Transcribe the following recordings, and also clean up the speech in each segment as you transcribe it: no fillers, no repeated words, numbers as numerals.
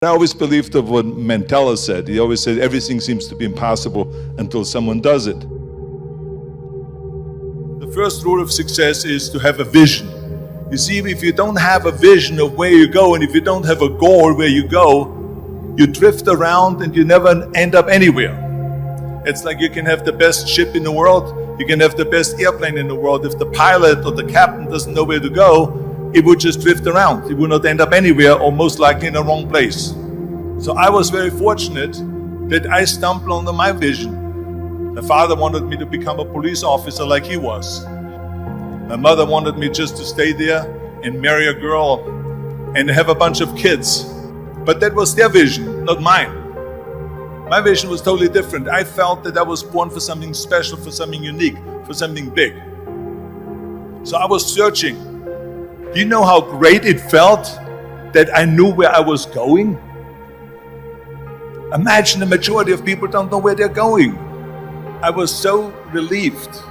I always believed of what Mandela said. He always said everything seems to be impossible until someone does it. The first rule of success is to have a vision. You see, if you don't have a vision of where you go, and if you don't have a goal where you go, you drift around and you never end up anywhere. It's like you can have the best ship in the world, you can have the best airplane in the world. If the pilot or the captain doesn't know where to go, it would just drift around. It would not end up anywhere, or most likely in the wrong place. So I was very fortunate that I stumbled onto my vision. My father wanted me to become a police officer like he was. My mother wanted me just to stay there and marry a girl and have a bunch of kids. But that was their vision, not mine. My vision was totally different. I felt that I was born for something special, for something unique, for something big. So I was searching. Do you know how great it felt that I knew where I was going? Imagine the majority of people don't know where they're going. I was so relieved,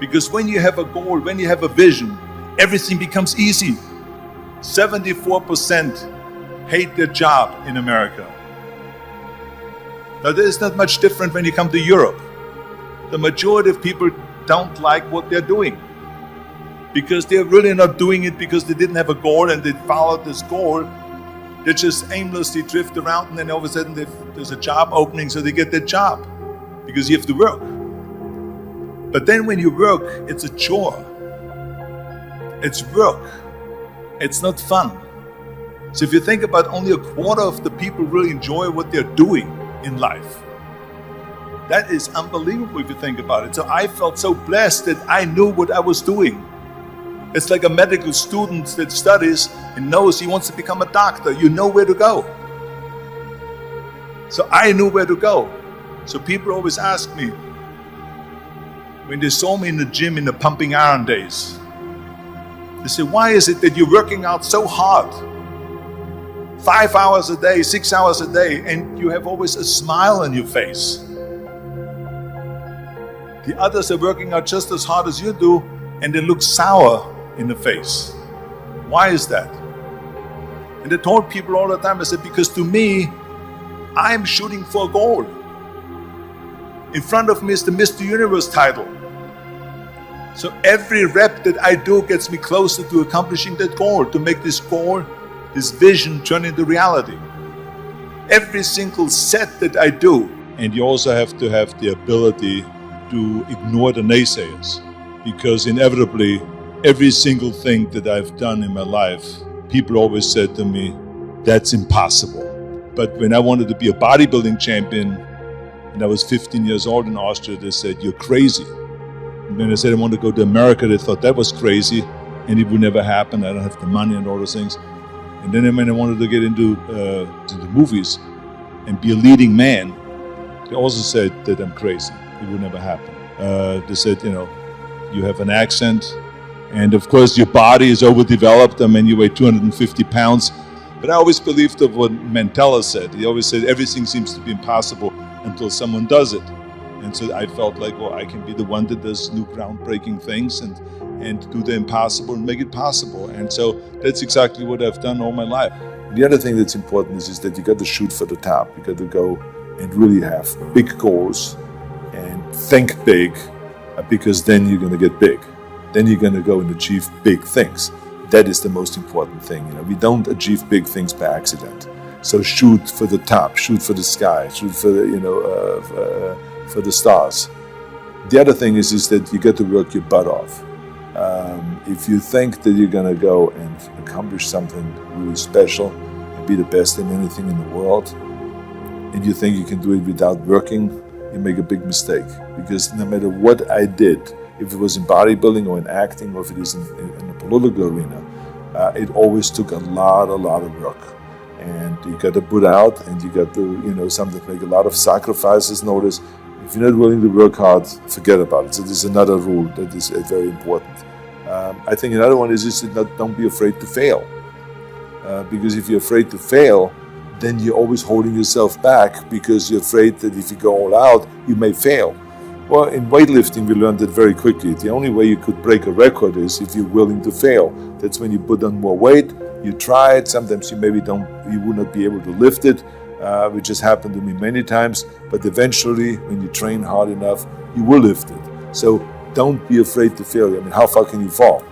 because when you have a goal, when you have a vision, everything becomes easy. 74% hate their job in America. Now, there's not much different when you come to Europe. The majority of people don't like what they're doing, because they're really not doing it because they didn't have a goal and they followed this goal. They just aimlessly drift around, and then all of a sudden there's a job opening, so they get that job because you have to work. But then when you work, it's a chore. It's work. It's not fun. So if you think about, only a quarter of the people really enjoy what they're doing in life. That is unbelievable if you think about it. So I felt so blessed that I knew what I was doing. It's like a medical student that studies and knows he wants to become a doctor. You know where to go. So I knew where to go. So people always ask me, when they saw me in the gym in the pumping iron days, they say, why is it that you're working out so hard? 5 hours a day, 6 hours a day, and you have always a smile on your face. The others are working out just as hard as you do, and they look sour in the face. Why is that? And I told people all the time, I said, because to me, I'm shooting for a goal. In front of me is the Mr. Universe title. So every rep that I do gets me closer to accomplishing that goal, to make this goal, this vision, turn into reality. Every single set that I do. And you also have to have the ability to ignore the naysayers, because inevitably, every single thing that I've done in my life, people always said to me, that's impossible. But when I wanted to be a bodybuilding champion, and I was 15 years old in Austria, they said, you're crazy. And when I said I wanted to go to America, they thought that was crazy, and it would never happen. I don't have the money and all those things. And then when I wanted to get into the movies and be a leading man, they also said that I'm crazy. It would never happen. They said, you have an accent, and of course your body is overdeveloped. I mean, you weigh 250 pounds. But I always believed of what Mandela said. He always said everything seems to be impossible until someone does it. And so I felt like, well, I can be the one that does new groundbreaking things and do the impossible and make it possible. And so that's exactly what I've done all my life. The other thing that's important is that you got to shoot for the top. You got to go and really have big goals and think big, because then you're going to get big. Then you're going to go and achieve big things. That is the most important thing. We don't achieve big things by accident. So shoot for the top, shoot for the sky, shoot for the, for the stars. The other thing is that you got to work your butt off. If you think that you're going to go and accomplish something really special and be the best in anything in the world, and you think you can do it without working, you make a big mistake. Because no matter what I did, if it was in bodybuilding or in acting, or if it is in the political arena, it always took a lot of work. And you got to put out, and you got to, sometimes make a lot of sacrifices. Notice, if you're not willing to work hard, forget about it. So there's another rule that is very important. I think another one is don't be afraid to fail. Because if you're afraid to fail, then you're always holding yourself back, because you're afraid that if you go all out, you may fail. Well, in weightlifting, we learned that very quickly. The only way you could break a record is if you're willing to fail. That's when you put on more weight, You try it. Sometimes you maybe you will not be able to lift it, which has happened to me many times. But eventually, when you train hard enough, you will lift it. So don't be afraid to fail. I mean, how far can you fall?